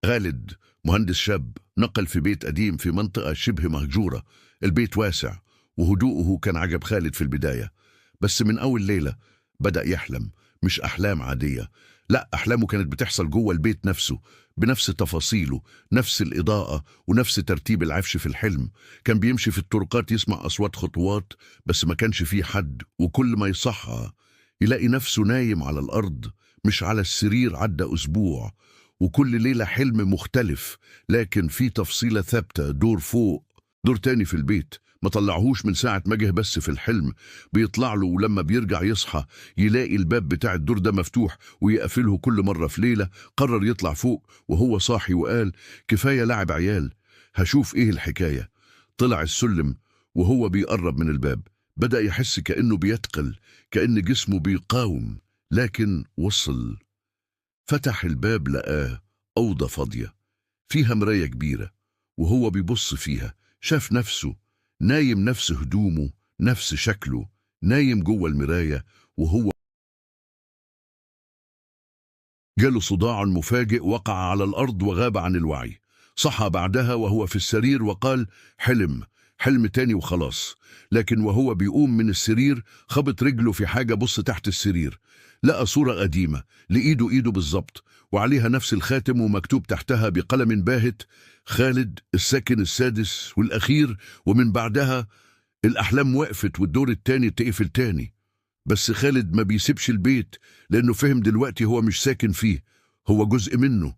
خالد مهندس شاب نقل في بيت قديم في منطقة شبه مهجورة. البيت واسع وهدوءه كان عجب خالد في البداية، بس من أول ليلة بدأ يحلم. مش أحلام عادية، لا، أحلامه كانت بتحصل جوه البيت نفسه، بنفس تفاصيله، نفس الإضاءة ونفس ترتيب العفش في الحلم. كان بيمشي في الطرقات يسمع أصوات خطوات، بس ما كانش فيه حد، وكل ما يصحى يلاقي نفسه نايم على الأرض مش على السرير. عدى أسبوع وكل ليلة حلم مختلف، لكن في تفصيلة ثابتة: دور فوق، دور تاني في البيت. ما طلعهوش من ساعة ما جه، بس في الحلم بيطلع له، ولما بيرجع يصحى يلاقي الباب بتاع الدور ده مفتوح ويقفله كل مرة. في ليلة قرر يطلع فوق وهو صاحي وقال: كفاية لعب عيال، هشوف ايه الحكاية. طلع السلم وهو بيقرب من الباب بدأ يحس كأنه بيتقل، كأن جسمه بيقاوم، لكن وصل. فتح الباب لقاه أوضة فاضية فيها مراية كبيرة، وهو بيبص فيها شاف نفسه نايم، نفس هدومه، نفس شكله، نايم جوه المراية. وهو جاله صداع مفاجئ، وقع على الأرض وغاب عن الوعي. صحى بعدها وهو في السرير وقال: حلم تاني وخلاص. لكن وهو بيقوم من السرير خبط رجله في حاجة. بص تحت السرير لقى صورة قديمة إيده بالظبط، وعليها نفس الخاتم، ومكتوب تحتها بقلم باهت: خالد الساكن السادس والأخير. ومن بعدها الأحلام وقفت والدور التاني تقفل تاني. بس خالد ما بيسيبش البيت، لأنه فهم دلوقتي هو مش ساكن فيه، هو جزء منه.